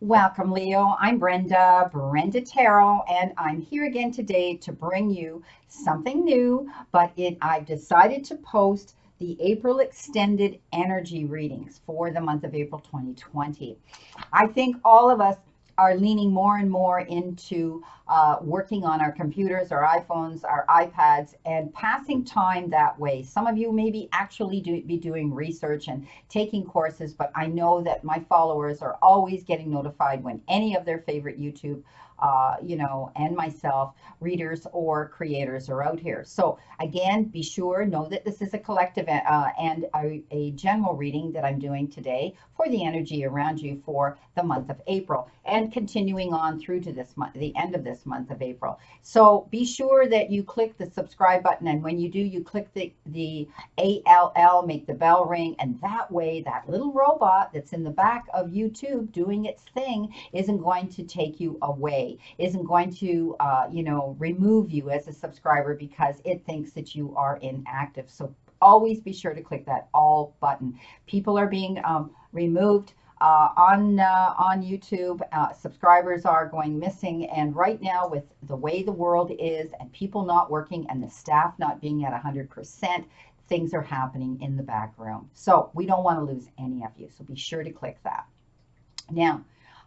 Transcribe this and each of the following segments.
Welcome, Leo. I'm Brenda Tarot, and I'm here again today to bring you something new, but I've decided to post the April extended energy readings for the month of April 2020. I think all of us are leaning more and more into working on our computers, our iPhones, our iPads, and passing time that way. Some of you may actually be doing research and taking courses, but I know that my followers are always getting notified when any of their favorite YouTube and myself, readers or creators are out here. So again, be sure, know that this is a collective and a general reading that I'm doing today for the energy around you for the month of April and continuing on through to this month, the end of this month of April. So be sure that you click the subscribe button, and when you do, you click the ALL, make the bell ring, and that way that little robot that's in the back of YouTube doing its thing isn't going to take you away, isn't going to remove you as a subscriber because it thinks that you are inactive. So always be sure to click that all button. People are being removed on YouTube. Subscribers are going missing, and right now, with the way the world is and people not working and the staff not being at 100%, things are happening in the background. So we don't want to lose any of you, so be sure to click that. Now,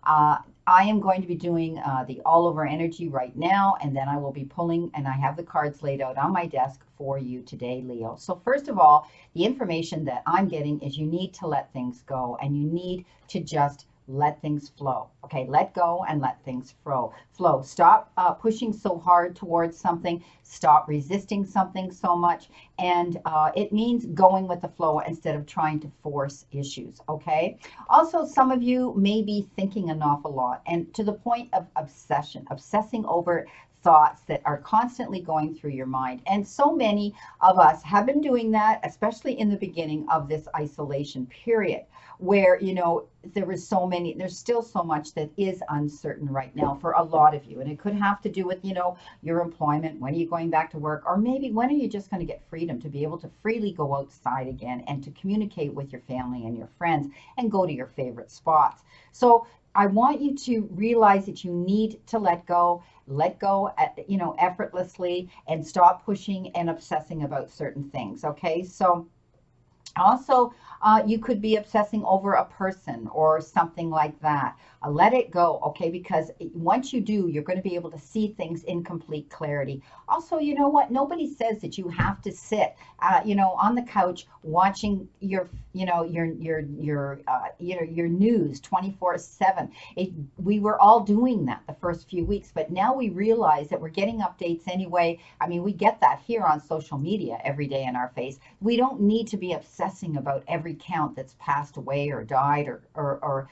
I am going to be doing the all over energy right now, and then I will be pulling, and I have the cards laid out on my desk for you today, Leo. So first of all, the information that I'm getting is you need to let things go, and you need to just let things flow. Okay, let go and let things flow. Stop pushing so hard towards something. Stop resisting something so much. And it means going with the flow instead of trying to force issues. Okay. Also, some of you may be thinking an awful lot, and to the point of obsessing over thoughts that are constantly going through your mind. And so many of us have been doing that, especially in the beginning of this isolation period, where there's still so much that is uncertain right now for a lot of you, and it could have to do with your employment. When are you going back to work? Or maybe when are you just going to get freedom to be able to freely go outside again and to communicate with your family and your friends and go to your favorite spots? So I want you to realize that you need to let go effortlessly, and stop pushing and obsessing about certain things. Okay, so also, you could be obsessing over a person or something like that. Let it go, okay? Because once you do, you're going to be able to see things in complete clarity. Also, you know what? Nobody says that you have to sit, on the couch watching your news 24/7. We were all doing that the first few weeks, but now we realize that we're getting updates anyway. I mean, we get that here on social media every day in our face. We don't need to be obsessing about every count that's passed away or died or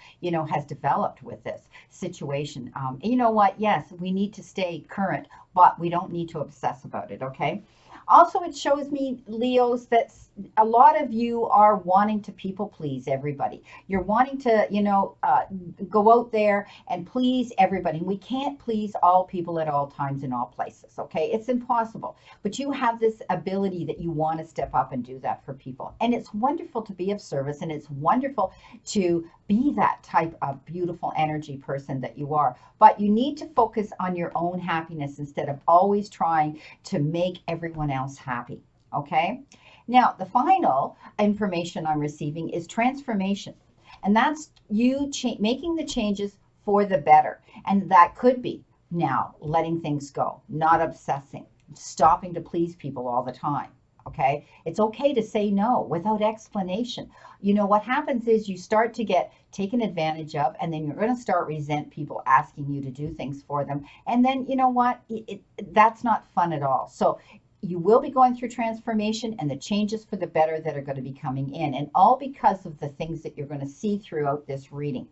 has developed with this situation. You know what? Yes, we need to stay current, but we don't need to obsess about it, okay? Also, it shows me, Leos, that a lot of you are wanting to people please everybody. You're wanting to, go out there and please everybody. We can't please all people at all times in all places, okay? It's impossible. But you have this ability that you want to step up and do that for people. And it's wonderful to be of service, and it's wonderful to be that type of beautiful energy person that you are. But you need to focus on your own happiness instead of always trying to make everyone else happy, okay? Now, the final information I'm receiving is transformation. And that's you making the changes for the better. And that could be now letting things go, not obsessing, stopping to please people all the time. Okay, it's okay to say no without explanation. What happens is you start to get taken advantage of, and then you're going to start resent people asking you to do things for them. And then you know what? That's not fun at all. So you will be going through transformation and the changes for the better that are going to be coming in, and all because of the things that you're going to see throughout this reading.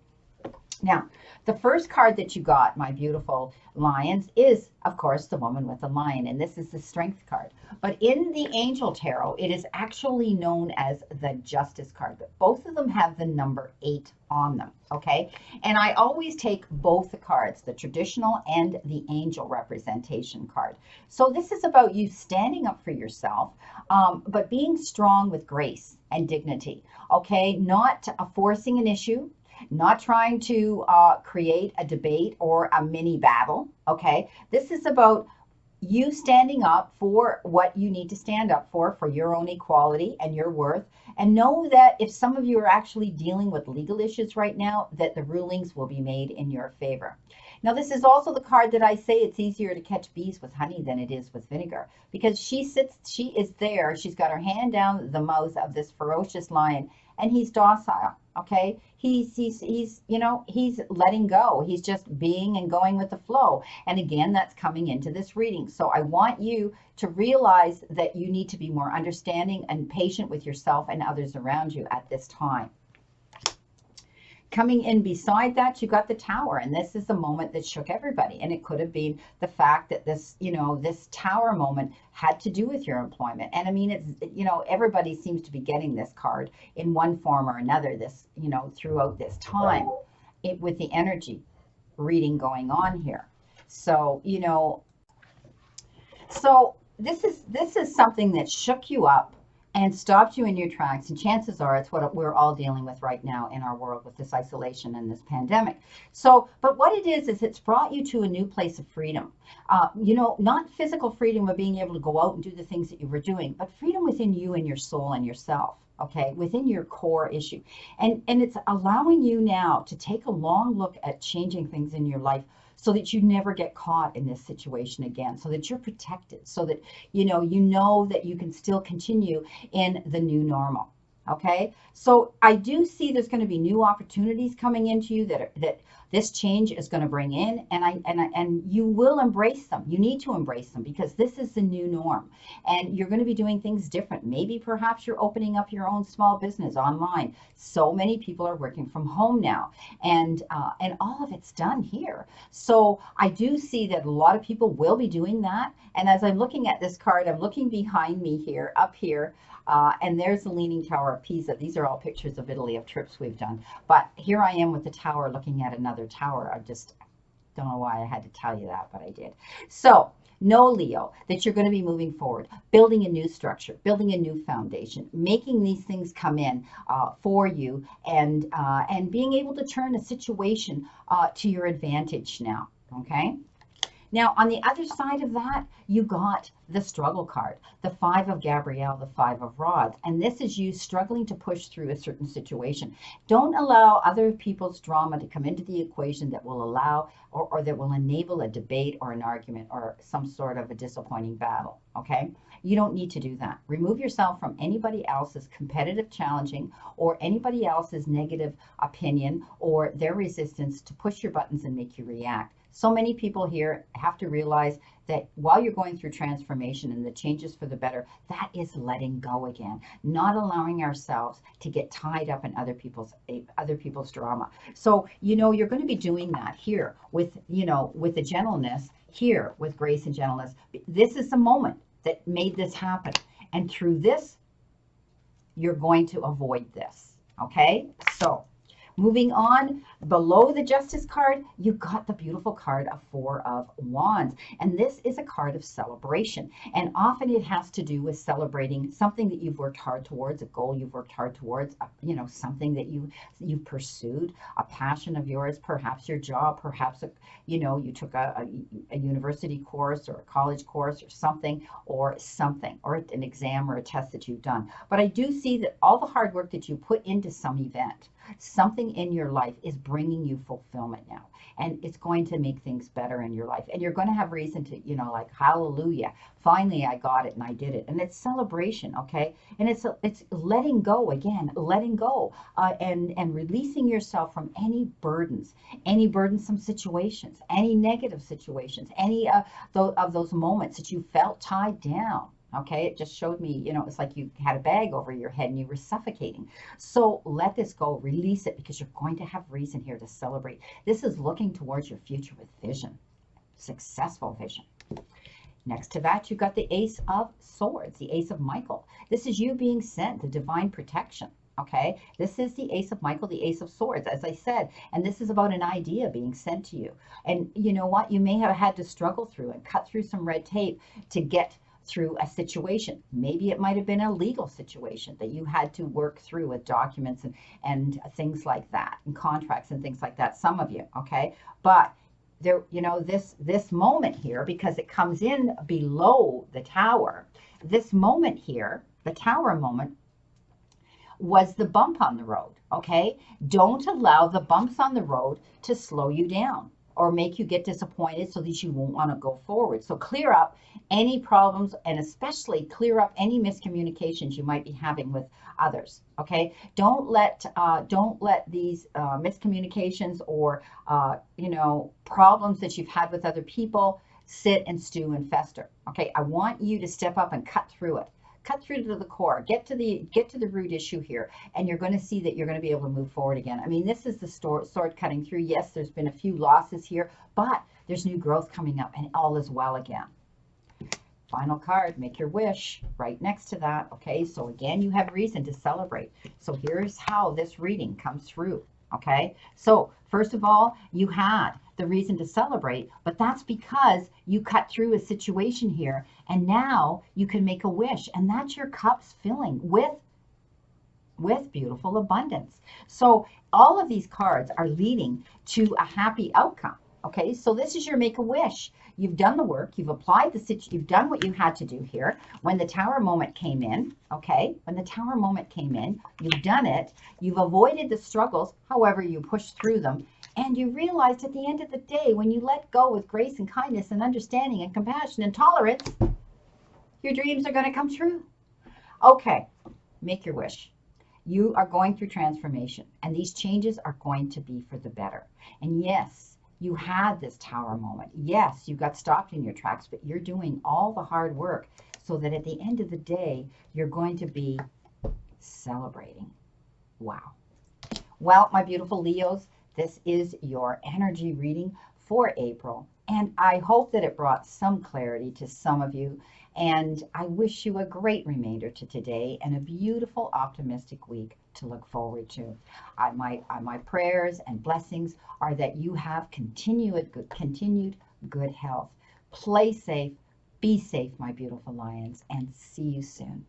Now, the first card that you got, my beautiful lions, is, of course, the woman with the lion, and this is the strength card. But in the angel tarot, it is actually known as the justice card, but both of them have the number 8 on them, okay? And I always take both the cards, the traditional and the angel representation card. So this is about you standing up for yourself, but being strong with grace and dignity, okay? Not forcing an issue, not trying to create a debate or a mini battle. Okay, this is about you standing up for what you need to stand up for your own equality and your worth. And know that if some of you are actually dealing with legal issues right now, that the rulings will be made in your favor. Now, this is also the card that I say it's easier to catch bees with honey than it is with vinegar, because she is there, she's got her hand down the mouth of this ferocious lion, and he's docile. Okay, he's you know, he's letting go, he's just being and going with the flow. And again, that's coming into this reading. So I want you to realize that you need to be more understanding and patient with yourself and others around you at this time. Coming in beside that, you got the Tower, and this is a moment that shook everybody. And it could have been the fact that this, you know, this Tower moment had to do with your employment. And I mean, it's, you know, everybody seems to be getting this card in one form or another, this, you know, throughout this time, with the energy reading going on here. So, you know, so this is something that shook you up and stopped you in your tracks, and chances are it's what we're all dealing with right now in our world with this isolation and this pandemic. So, but what it is it's brought you to a new place of freedom. You know, not physical freedom of being able to go out and do the things that you were doing, but freedom within you and your soul and yourself. Okay, within your core issue. And it's allowing you now to take a long look at changing things in your life, so that you never get caught in this situation again, so that you're protected, so that you know that you can still continue in the new normal. Okay, so I do see there's going to be new opportunities coming into you that this change is going to bring in, and you will embrace them. You need to embrace them, because this is the new norm, and you're going to be doing things different. Maybe perhaps you're opening up your own small business online. So many people are working from home now, and all of it's done here. So I do see that a lot of people will be doing that. And as I'm looking at this card, I'm looking behind me here, up here, and there's the Leaning Tower of Pisa. These are all pictures of Italy, of trips we've done. But here I am with the tower looking at another tower. I just don't know why I had to tell you that, but I did. So know, Leo, that you're going to be moving forward, building a new structure, building a new foundation, making these things come in for you, and being able to turn a situation to your advantage now. Okay. Now, on the other side of that, you got the struggle card, the Five of Gabrielle, the Five of Rods. And this is you struggling to push through a certain situation. Don't allow other people's drama to come into the equation that will allow or that will enable a debate or an argument or some sort of a disappointing battle. Okay? You don't need to do that. Remove yourself from anybody else's competitive challenging or anybody else's negative opinion or their resistance to push your buttons and make you react. So many people here have to realize that while you're going through transformation and the changes for the better, that is letting go again, not allowing ourselves to get tied up in other people's drama. So, you know, you're going to be doing that here with, you know, with the gentleness here, with grace and gentleness. This is the moment that made this happen. And through this, you're going to avoid this. Okay? So, moving on, below the Justice card, you got the beautiful card of Four of Wands. And this is a card of celebration. And often it has to do with celebrating something that you've worked hard towards, a goal you've worked hard towards, you know, something that you've pursued, a passion of yours, perhaps your job, perhaps, you know, you took a university course or a college course or something, or an exam or a test that you've done. But I do see that all the hard work that you put into some event, something in your life is bringing you fulfillment now, and it's going to make things better in your life, and you're going to have reason to, you know, like, hallelujah, finally I got it and I did it. And it's celebration. Okay, and it's letting go again, letting go and releasing yourself from any burdensome situations, any negative situations, any of those moments that you felt tied down. Okay, it just showed me, you know, it's like you had a bag over your head and you were suffocating. So let this go, release it, because you're going to have reason here to celebrate. This is looking towards your future with vision, successful vision. Next to that, you've got the Ace of Swords, the Ace of Michael. This is you being sent the divine protection. Okay, this is the Ace of Michael, the Ace of Swords, as I said, and this is about an idea being sent to you. And you know what? You may have had to struggle through and cut through some red tape to get through a situation. Maybe it might have been a legal situation that you had to work through with documents and things like that, and contracts and things like that, some of you, okay? But there, you know, this moment here, because it comes in below the tower, this moment here, the tower moment, was the bump on the road, okay? Don't allow the bumps on the road to slow you down or make you get disappointed so that you won't want to go forward. So clear up any problems, and especially clear up any miscommunications you might be having with others, okay? Don't let these miscommunications or you know, problems that you've had with other people sit and stew and fester, okay? I want you to step up and cut through it. Cut through to the core, get to the root issue here, and you're going to see that you're going to be able to move forward again. I mean, this is the sword cutting through. Yes, there's been a few losses here, but there's new growth coming up, and all is well again. Final card, make your wish, right next to that. Okay, so again, you have reason to celebrate. So here's how this reading comes through. Okay, so first of all, you had the reason to celebrate, but that's because you cut through a situation here, and now you can make a wish, and that's your cups filling with beautiful abundance. So all of these cards are leading to a happy outcome. Okay, so this is your make a wish. You've done the work, you've applied you've done what you had to do here. When the tower moment came in, okay, when the tower moment came in, you've done it, you've avoided the struggles, however you pushed through them, and you realized at the end of the day, when you let go with grace and kindness and understanding and compassion and tolerance, your dreams are going to come true. Okay, make your wish. You are going through transformation, and these changes are going to be for the better. And yes, you had this tower moment. Yes, you got stopped in your tracks, but you're doing all the hard work so that at the end of the day, you're going to be celebrating. Wow. Well, my beautiful Leos, this is your energy reading for April, and I hope that it brought some clarity to some of you, and I wish you a great remainder to today and a beautiful, optimistic week to look forward to. My prayers and blessings are that you have continued good health. Play safe, be safe, my beautiful lions, and see you soon.